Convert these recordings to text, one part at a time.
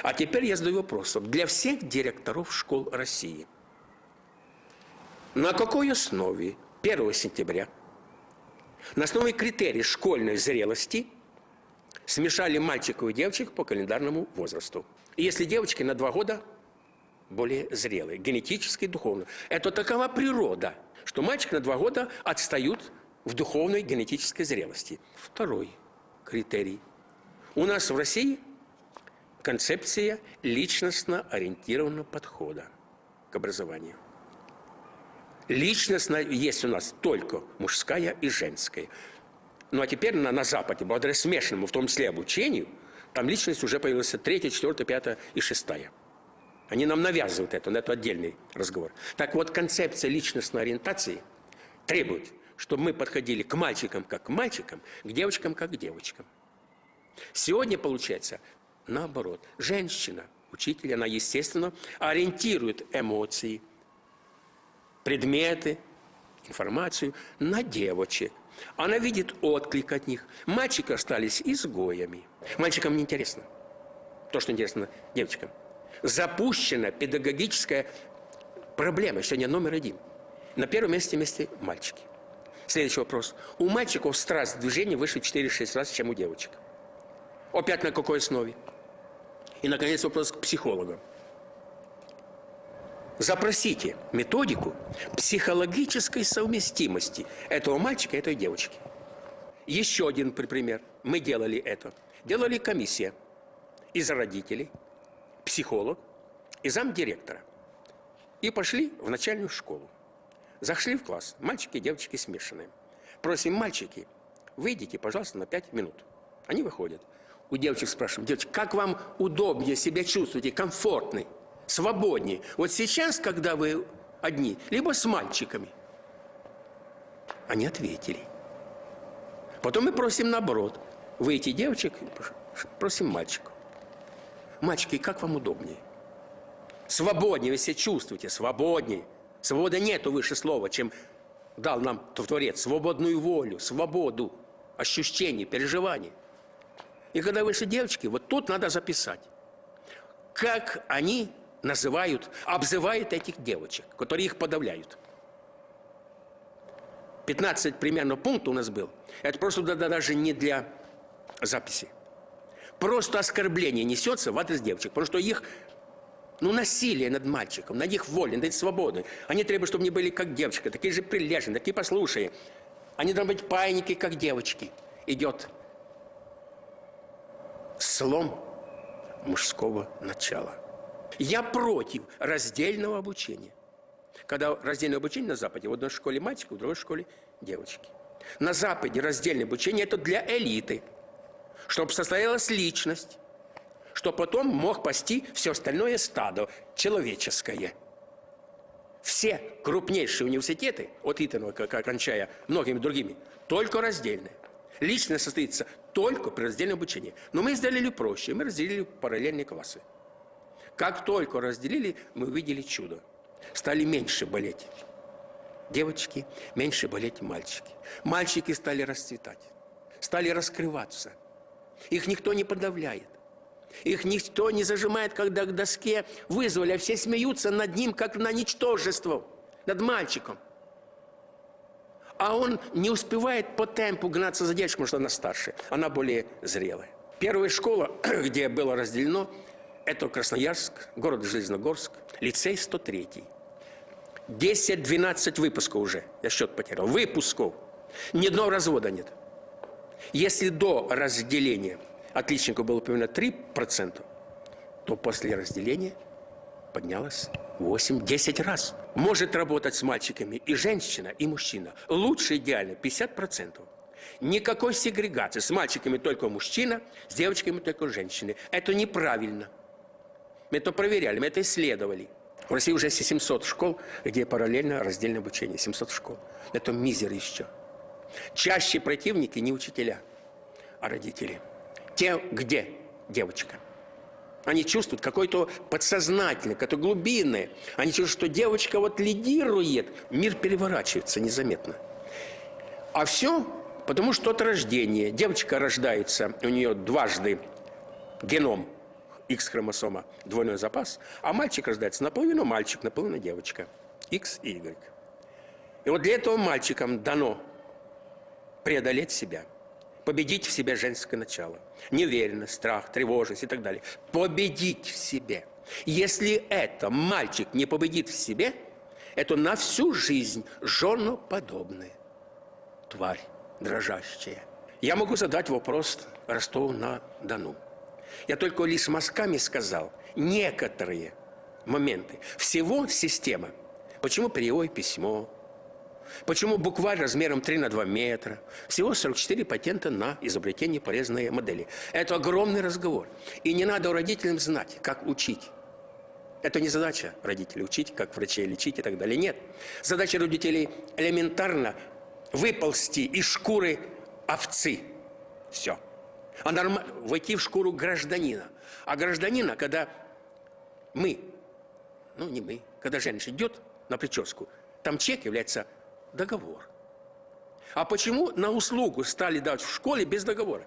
А теперь я задаю вопрос для всех директоров школ России. На какой основе 1 сентября, на основе критериев школьной зрелости, смешали мальчиков и девочек по календарному возрасту? И если девочки на 2 года более зрелые, генетически и духовно. Это такова природа, что мальчики на 2 года отстают в духовной генетической зрелости. Второй критерий. У нас в России концепция личностно-ориентированного подхода к образованию. Личностно есть у нас только мужская и женская. Ну а теперь на Западе, благодаря смешанному, в том числе обучению, там личность уже появилась 3, 4, 5 и 6. Они нам навязывают это, но это отдельный разговор. Так вот, концепция личностной ориентации требует, чтобы мы подходили к мальчикам как к мальчикам, к девочкам как к девочкам. Сегодня получается наоборот. Женщина, учитель, она, естественно, ориентирует эмоции, предметы, информацию на девочек. Она видит отклик от них. Мальчики остались изгоями. Мальчикам не интересно то, что интересно девочкам. Запущена педагогическая проблема, сегодня номер 1. На первом месте мальчики. Следующий вопрос. У мальчиков страсть движения выше 4-6 раз, чем у девочек. Опять на какой основе? И, наконец, вопрос к психологам. Запросите методику психологической совместимости этого мальчика и этой девочки. Еще один пример. Мы делали это. Делали комиссия из родителей, психолог и замдиректора. И пошли в начальную школу. Зашли в класс. Мальчики и девочки смешанные. Просим, мальчики, выйдите, пожалуйста, на 5 минут. Они выходят. У девочек спрашиваем: девочки, как вам удобнее себя чувствуете, комфортней, свободнее? Вот сейчас, когда вы одни, либо с мальчиками? Они ответили. Потом мы просим наоборот. Выйти девочек, просим мальчиков. Мальчики, как вам удобнее? Свободнее вы себя чувствуете, свободнее. Свободы нету выше слова, чем дал нам Творец. Свободную волю, свободу, ощущений, переживаний. И когда вышли девочки, вот тут надо записать, как они называют, обзывают этих девочек, которые их подавляют. 15 примерно пунктов у нас был. Это просто даже не для записи. Просто оскорбление несется в адрес девочек, потому что их насилие над мальчиком, над их волей, над их свободой. Они требуют, чтобы они были как девочка, такие же прилежные, такие послушные. Они должны быть паиньки, как девочки. Идет слом мужского начала. Я против раздельного обучения. Когда раздельное обучение на Западе, в одной школе мальчики, в другой школе девочки. На Западе раздельное обучение – это для элиты, чтобы состоялась личность, чтобы потом мог пасти все остальное стадо человеческое. Все крупнейшие университеты, от Итона, кончая многими другими, только раздельные. Личность состоится только при раздельном обучении. Но мы сделали проще, мы разделили параллельные классы. Как только разделили, мы увидели чудо. Стали меньше болеть девочки, меньше болеть мальчики. Мальчики стали расцветать, стали раскрываться. Их никто не подавляет. Их никто не зажимает, когда к доске вызвали, а все смеются над ним, как на ничтожество, над мальчиком. А он не успевает по темпу гнаться за девочкой, потому что она старше, она более зрелая. Первая школа, где было разделено, это Красноярск, город Железногорск, лицей 103. 10-12 выпусков уже, я счет потерял, выпусков. Ни одного развода нет. Если до разделения отличников было примерно 3%, то после разделения поднялось 8-10 раз. Может работать с мальчиками и женщина, и мужчина. Лучше идеально 50%. Никакой сегрегации. С мальчиками только мужчина, с девочками только женщины. Это неправильно. Мы это проверяли, мы это исследовали. В России уже 700 школ, где параллельно раздельное обучение. 700 школ. Это мизер еще. Чаще противники не учителя, а родители. Те, где девочка. Они чувствуют какое-то подсознательное, какое-то глубинное. Они чувствуют, что девочка вот лидирует. Мир переворачивается незаметно. А все потому, что от рождения. Девочка рождается, у нее дважды геном X-хромосома, двойной запас, а мальчик рождается наполовину мальчик, наполовину девочка. X и Y. И вот для этого мальчикам дано преодолеть себя, победить в себе женское начало, неуверенность, страх, тревожность и так далее. Победить в себе. Если это мальчик не победит в себе, это на всю жизнь женоподобная тварь, дрожащая. Я могу задать вопрос Ростову-на-Дону. Я только лишь мазками сказал некоторые моменты. Всего система. Почему перьевое письмо? Почему букварь размером 3 на 2 метра? Всего 44 патента на изобретение полезной модели. Это огромный разговор. И не надо родителям знать, как учить. Это не задача родителей учить, как врачей лечить и так далее. Нет. Задача родителей элементарно выползти из шкуры овцы. Все. А войти в шкуру гражданина. А гражданина, когда когда женщина идет на прическу, там чек является договор. А почему на услугу стали давать в школе без договора?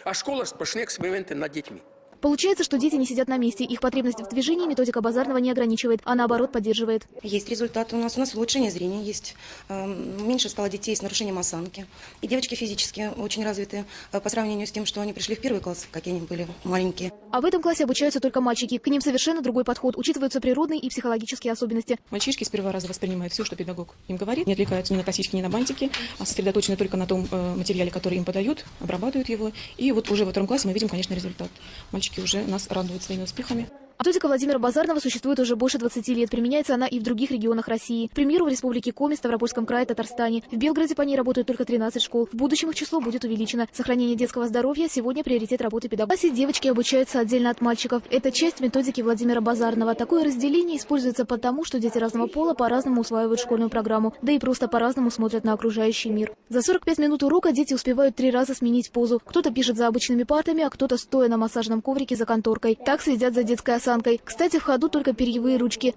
А школа сплошные эксперименты над детьми. Получается, что дети не сидят на месте. Их потребности в движении методика Базарного не ограничивает, а наоборот поддерживает. Есть результаты у нас. У нас улучшение зрения есть. Меньше стало детей с нарушением осанки. И девочки физически очень развиты по сравнению с тем, что они пришли в первый класс, какие они были маленькие. А в этом классе обучаются только мальчики. К ним совершенно другой подход. Учитываются природные и психологические особенности. Мальчишки с первого раза воспринимают все, что педагог им говорит. Не отвлекаются ни на косички, ни на бантики, а сосредоточены только на том материале, который им подают, обрабатывают его. И вот уже во втором классе мы видим, конечно, результат. Мальчики уже нас радуют своими успехами. Методика Владимира Базарного существует уже больше 20 лет. Применяется она и в других регионах России. К примеру, в Республике Коми, Ставропольском крае, Татарстане. В Белгороде по ней работают только 13 школ. В будущем их число будет увеличено. Сохранение детского здоровья сегодня приоритет работы педагога. В классе девочки обучаются отдельно от мальчиков. Это часть методики Владимира Базарного. Такое разделение используется потому, что дети разного пола по-разному усваивают школьную программу, да и просто по-разному смотрят на окружающий мир. За 45 минут урока дети успевают 3 раза сменить позу. Кто-то пишет за обычными партами, а кто-то стоя на массажном коврике за конторкой. Так следят за детской осанкой. Кстати, в ходу только перьевые ручки.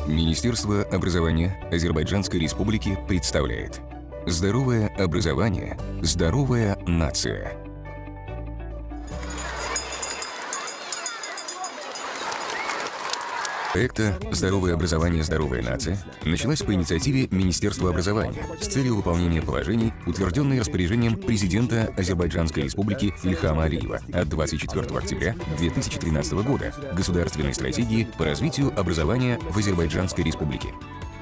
Министерство образования Азербайджанской Республики представляет «Здоровое образование. Здоровая нация». Проекта «Здоровое образование. Здоровая нация» началась по инициативе Министерства образования с целью выполнения положений, утвержденных распоряжением президента Азербайджанской Республики Ильхама Алиева от 24 октября 2013 года Государственной стратегии по развитию образования в Азербайджанской Республике.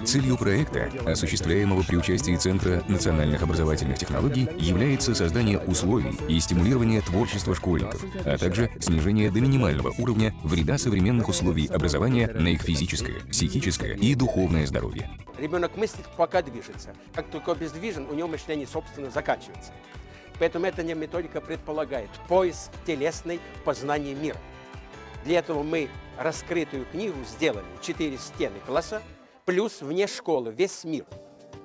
Целью проекта, осуществляемого при участии Центра национальных образовательных технологий, является создание условий и стимулирование творчества школьников, а также снижение до минимального уровня вреда современных условий образования на их физическое, психическое и духовное здоровье. Ребенок мыслит, пока движется. Как только обездвижен, у него мышление, собственно, заканчивается. Поэтому эта методика предполагает поиск телесной познания мира. Для этого мы раскрытую книгу сделали 4 стены класса, плюс вне школы, весь мир.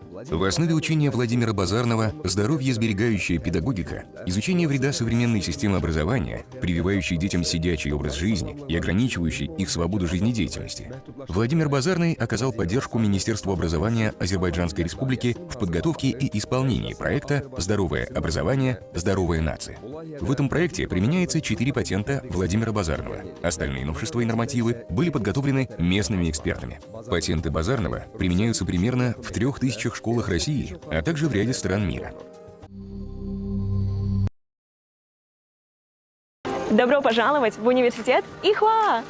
В основе учения Владимира Базарного «Здоровье сберегающая педагогика», изучение вреда современной системы образования, прививающей детям сидячий образ жизни и ограничивающей их свободу жизнедеятельности. Владимир Базарный оказал поддержку Министерству образования Азербайджанской Республики в подготовке и исполнении проекта «Здоровое образование. Здоровая нация». В этом проекте применяется 4 патента Владимира Базарного. Остальные новшества и нормативы были подготовлены местными экспертами. Патенты Базарного применяются примерно в 3000 школах России, а также в ряде стран мира. Добро пожаловать в университет Ихуа!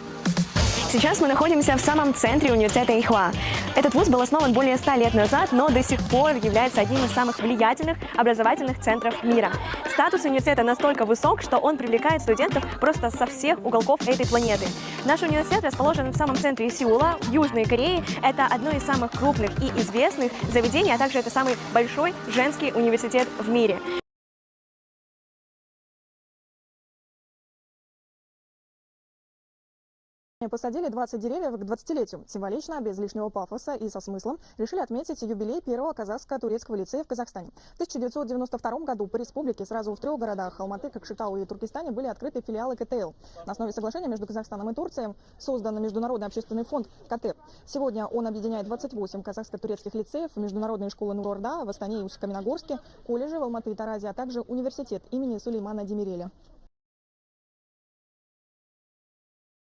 Сейчас мы находимся в самом центре университета Ихуа. Этот вуз был основан более 100 лет назад, но до сих пор является одним из самых влиятельных образовательных центров мира. Статус университета настолько высок, что он привлекает студентов просто со всех уголков этой планеты. Наш университет расположен в самом центре Сеула, в Южной Корее. Это одно из самых крупных и известных заведений, а также это самый большой женский университет в мире. Посадили 20 деревьев к 20-летию. Символично, без лишнего пафоса и со смыслом решили отметить юбилей первого казахско-турецкого лицея в Казахстане. В 1992 году по республике сразу в 3 городах – Алматы, Кокшетау и Туркестане – были открыты филиалы КТЛ. На основе соглашения между Казахстаном и Турцией создан Международный общественный фонд КТЭП. Сегодня он объединяет 28 казахско-турецких лицеев, международные школы Нур-Орда в Астане и Усть-Каменогорске, колледжи в Алматы и Таразе, а также университет имени Сулеймана Демиреля.